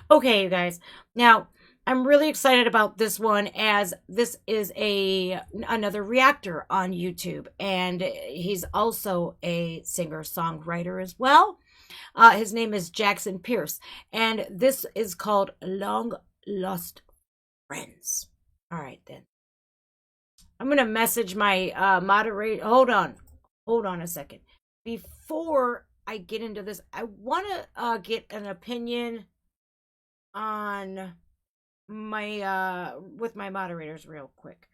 Okay, you guys. Now, I'm really excited about this one as this is a another reactor on YouTube, and he's also a singer-songwriter as well. His name is Jackson Pierce, and this is called Long Lost Friends. All right, then. I'm gonna message my moderator. Hold on a second. Before I get into this, I want to get an opinion on my with my moderators real quick.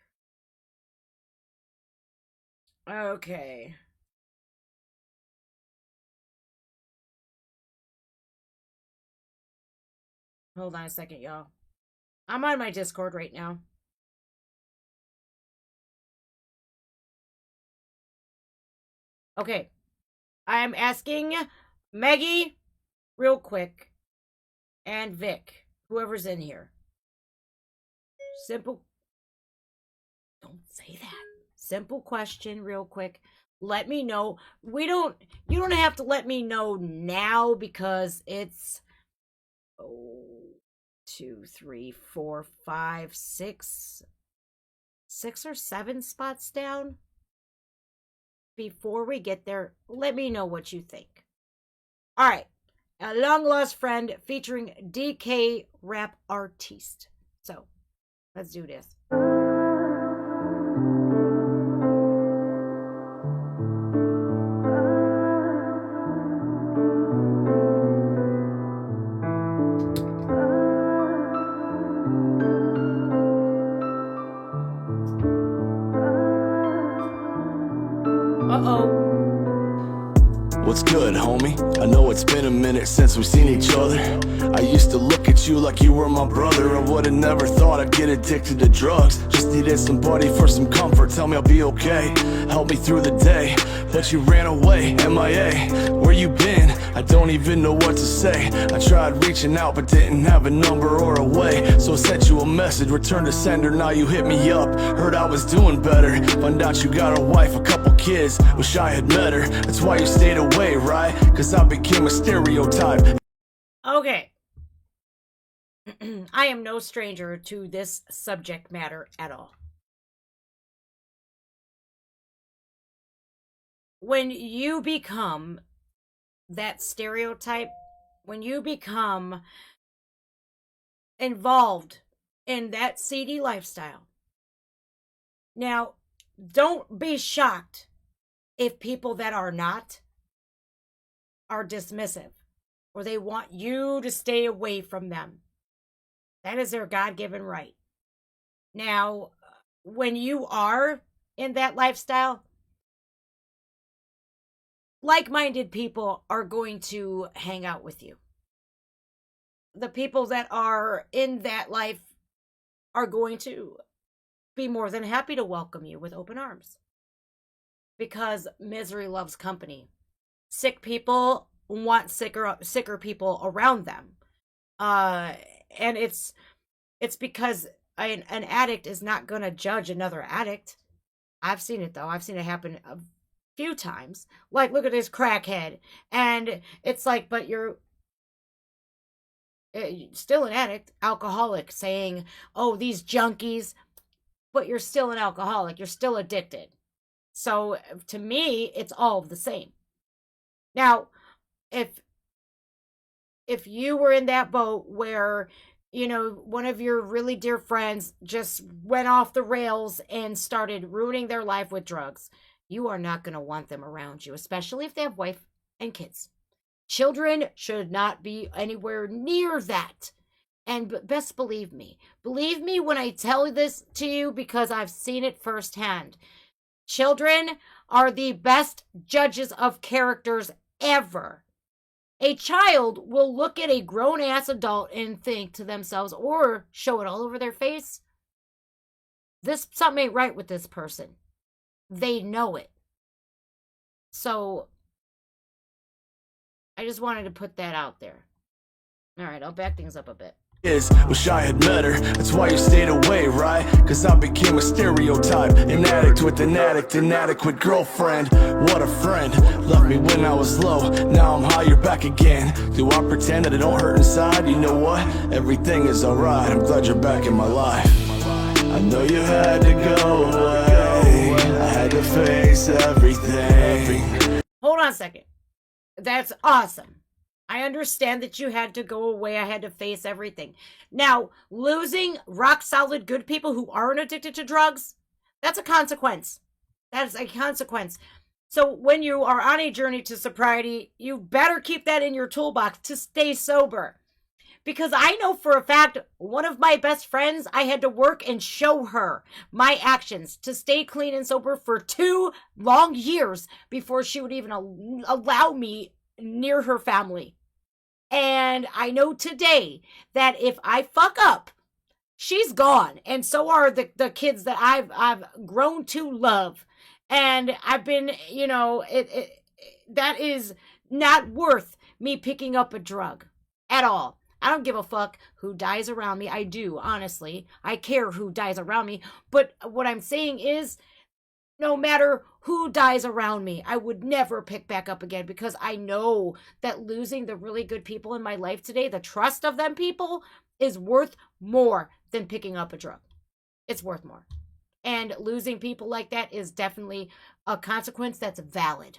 Okay. Hold on a second, y'all. I'm on my Discord right now. Okay. I'm asking Maggie real quick and Vic, whoever's in here. Simple. Don't say that. Simple question real quick. Let me know. You don't have to let me know now because it's oh, 6 or 7 spots down. Before we get there, let me know what you think. All right. A long lost friend featuring DK Rap Artiste. So let's do this. Uh-oh. What's good, homie? I know it's been a minute since we've seen each other. I used to look at you like you were my brother. I would've never thought I'd get addicted to drugs. Just needed somebody for some comfort, tell me I'll be okay. Help me through the day, but you ran away, MIA. Where you been? I don't even know what to say. I tried reaching out but didn't have a number or a way. So I sent you a message, return to sender, now you hit me up. Heard I was doing better, found out you got a wife, a couple kids. Wish I had met her, that's why you stayed away, right? Cause I became a stereotype. Okay. I am no stranger to this subject matter at all. When you become that stereotype, when you become involved in that seedy lifestyle, now don't be shocked if people that are not are dismissive or they want you to stay away from them. That is their God given right. Now, when you are in that lifestyle, like minded people are going to hang out with you. The people that are in that life are going to be more than happy to welcome you with open arms because misery loves company. Sick people want sicker people around them. And it's because an addict is not going to judge another addict. I've seen it though. I've seen it happen a few times. Like, look at this crackhead, and it's like, but you're still an addict, alcoholic, saying, "Oh, these junkies," but you're still an alcoholic. You're still addicted. So to me, it's all the same. Now, if you were in that boat where one of your really dear friends just went off the rails and started ruining their life with drugs, you are not going to want them around you, especially if they have wife and kids. Children should not be anywhere near that. And best believe me when I tell this to you, because I've seen it firsthand. Children are the best judges of characters ever. A child will look at a grown ass adult and think to themselves, or show it all over their face, this something ain't right with this person. They know it. So I just wanted to put that out there. All right, I'll back things up a bit. Wish I had met her, that's why you stayed away, right? Cause I became a stereotype, an addict with an addict, inadequate girlfriend. What a friend, left me when I was low, now I'm high, you're back again. Do I pretend that it don't hurt inside? You know what, everything is alright, I'm glad you're back in my life. I know you had to go away, I had to face everything. Hold on a second. That's awesome. I understand that you had to go away. I had to face everything. Now, losing rock solid good people who aren't addicted to drugs, that's a consequence. That is a consequence. So when you are on a journey to sobriety, you better keep that in your toolbox to stay sober. Because I know for a fact, one of my best friends, I had to work and show her my actions to stay clean and sober for 2 long years before she would even allow me near her family. And I know today that if I fuck up, she's gone. And so are the kids that I've grown to love. And I've been, you know, that is not worth me picking up a drug at all. I don't give a fuck who dies around me. I do, honestly. I care who dies around me. But what I'm saying is, no matter who dies around me, I would never pick back up again, because I know that losing the really good people in my life today, the trust of them people, is worth more than picking up a drug. It's worth more. And losing people like that is definitely a consequence that's valid.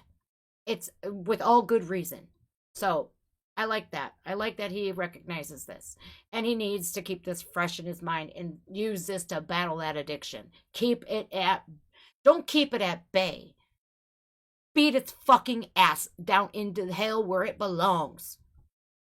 It's with all good reason. So I like that. I like that he recognizes this. And he needs to keep this fresh in his mind and use this to battle that addiction. Don't keep it at bay. Beat its fucking ass down into hell where it belongs.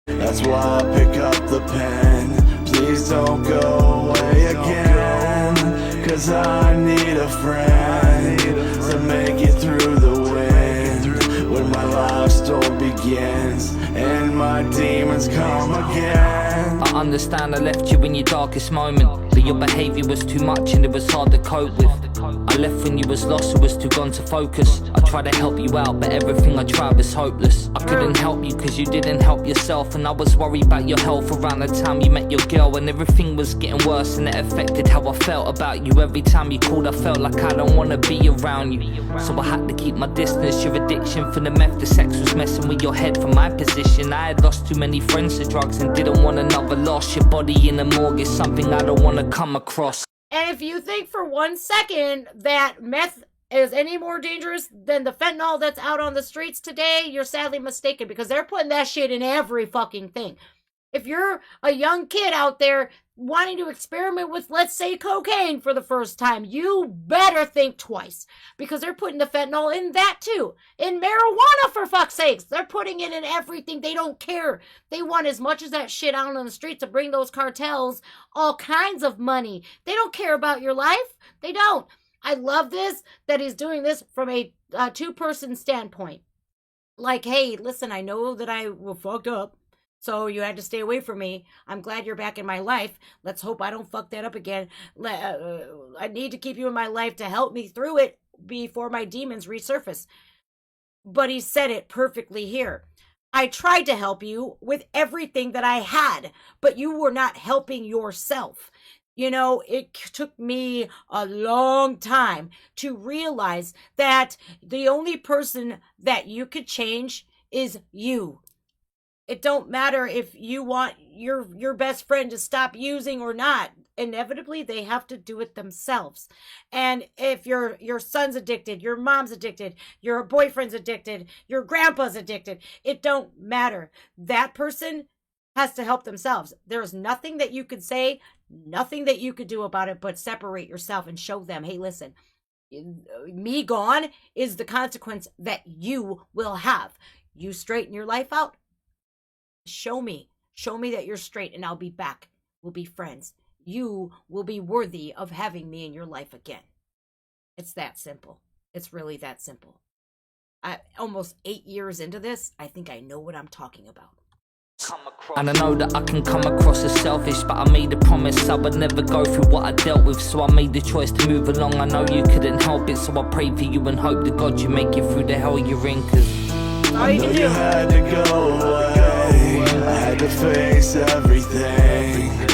That's why I pick up the pen. Please don't go away again. Cause I need a friend to make it through the wind. When my life storm begins and my demons come again. I understand I left you in your darkest moment, but your behaviour was too much and it was hard to cope with. I left when you was lost, I was too gone to focus. I tried to help you out, but everything I tried was hopeless. I couldn't help you cause you didn't help yourself, and I was worried about your health around the time you met your girl. And everything was getting worse and it affected how I felt about you. Every time you called I felt like I don't wanna be around you. So I had to keep my distance. Your addiction for the meth, the sex was messing with your head. From my position, I had lost too many friends to drugs and didn't want another loss. Your body in a morgue is something I don't wanna come across. And if you think for 1 second that meth is any more dangerous than the fentanyl that's out on the streets today, you're sadly mistaken, because they're putting that shit in every fucking thing. If you're a young kid out there wanting to experiment with, let's say, cocaine for the first time, you better think twice, because they're putting the fentanyl in that too. In marijuana, for fuck's sakes. They're putting it in everything. They don't care. They want as much as that shit out on the street to bring those cartels all kinds of money. They don't care about your life. They don't. I love this, that he's doing this from a two-person standpoint. Like, hey, listen, I know that I fucked up, so you had to stay away from me. I'm glad you're back in my life. Let's hope I don't fuck that up again. I need to keep you in my life to help me through it before my demons resurface. But he said it perfectly here. I tried to help you with everything that I had, but you were not helping yourself. You know, it took me a long time to realize that the only person that you could change is you. It don't matter if you want your best friend to stop using or not. Inevitably, they have to do it themselves. And if your son's addicted, your mom's addicted, your boyfriend's addicted, your grandpa's addicted, it don't matter. That person has to help themselves. There's nothing that you could say, nothing that you could do about it, but separate yourself and show them, hey, listen, me gone is the consequence that you will have. You straighten your life out. Show me that you're straight, and I'll be back. We'll be friends. You will be worthy of having me in your life again. It's that simple. It's really that simple. Almost 8 years into this, I think I know what I'm talking about. And I know that I can come across as selfish, but I made a promise I would never go through what I dealt with. So I made the choice to move along. I know you couldn't help it, so I pray for you and hope to God you make it through the hell you're in. Cause I know you had to go away, I had to face everything.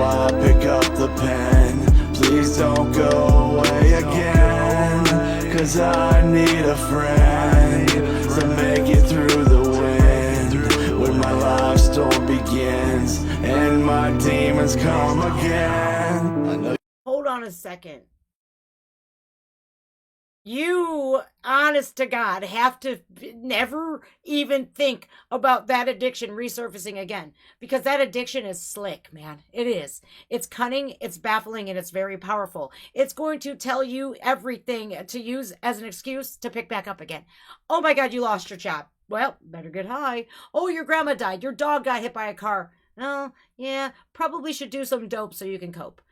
why I pick up the pen. Please don't go away again, 'cause I need a friend to make it through the wind when my life storm begins and my demons come again. Hold on a second. You, honest to God, have to never even think about that addiction resurfacing again. Because that addiction is slick, man. It is. It's cunning, it's baffling, and it's very powerful. It's going to tell you everything to use as an excuse to pick back up again. Oh my God, you lost your job. Well, better get high. Oh, your grandma died. Your dog got hit by a car. Oh, yeah, probably should do some dope so you can cope.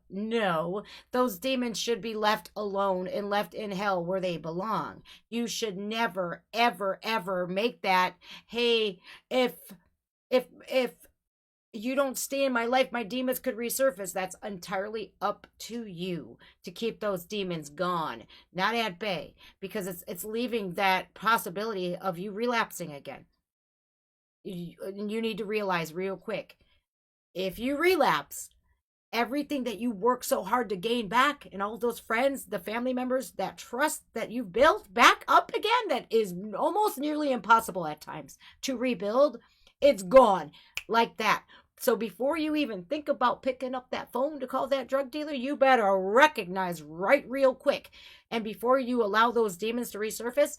No. Those demons should be left alone and left in hell where they belong. You should never, ever, ever make that, hey, if you don't stay in my life, my demons could resurface. That's entirely up to you to keep those demons gone, not at bay, because it's leaving that possibility of you relapsing again. You need to realize real quick, if you relapse, everything that you work so hard to gain back and all those friends, the family members, that trust that you've built back up again, that is almost nearly impossible at times to rebuild, it's gone like that. So before you even think about picking up that phone to call that drug dealer, you better recognize right real quick. And before you allow those demons to resurface,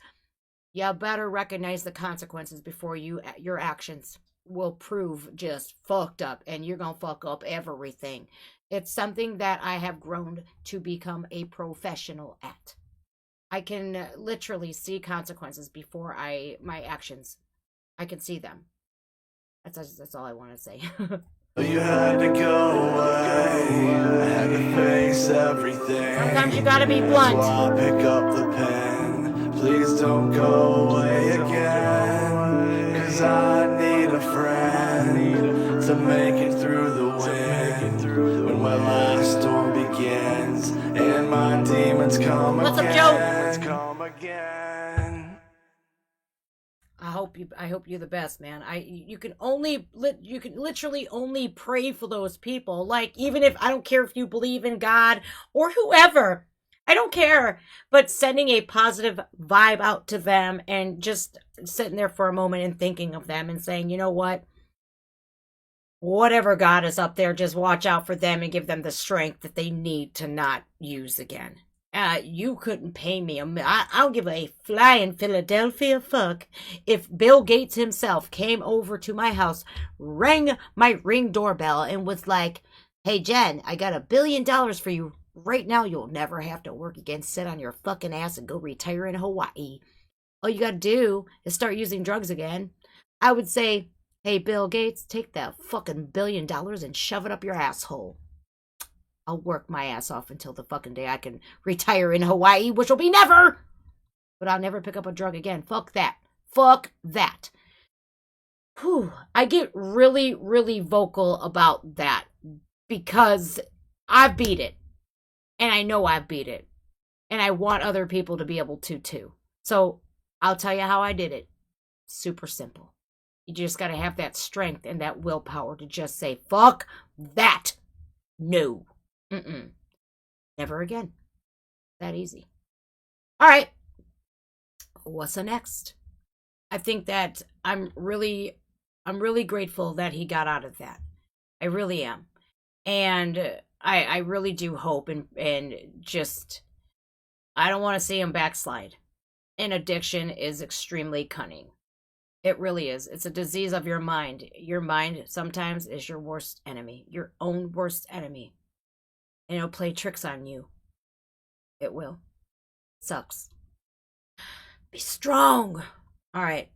you better recognize the consequences before your actions will prove just fucked up, and you're gonna fuck up everything. It's something that I have grown to become a professional at. I can literally see consequences before my actions. I can see them. That's all I want to say. You had to go away, I had to face everything. Sometimes you gotta be blunt. That's why I pick up the pen. Please don't go away again, 'cause I need a friend to make it through the wind when my last storm begins and my demons come What's up, again. Joe? Come again. I hope you're the best, man. You can literally only pray for those people. Like, even if I don't care if you believe in God or whoever, I don't care, but sending a positive vibe out to them and just sitting there for a moment and thinking of them and saying, you know what? Whatever God is up there, just watch out for them and give them the strength that they need to not use again. You couldn't pay me. I'll give a flying Philadelphia fuck if Bill Gates himself came over to my house, rang my Ring doorbell, and was like, hey, Jen, I got $1 billion for you. Right now, you'll never have to work again. Sit on your fucking ass and go retire in Hawaii. All you gotta do is start using drugs again. I would say, hey, Bill Gates, take that fucking $1 billion and shove it up your asshole. I'll work my ass off until the fucking day I can retire in Hawaii, which will be never. But I'll never pick up a drug again. Fuck that. Fuck that. Whew. I get really, really vocal about that because I've beat it. And I know I've beat it. And I want other people to be able to too. So I'll tell you how I did it. Super simple. You just got to have that strength and that willpower to just say, fuck that. No. Never again. That easy. All right. What's the next? I think that I'm really grateful that he got out of that. I really am. And I really do hope and just, I don't want to see him backslide. And addiction is extremely cunning. It really is. It's a disease of your mind. Your mind sometimes is your worst enemy, your own worst enemy. And it'll play tricks on you. It will. Sucks. Be strong. All right.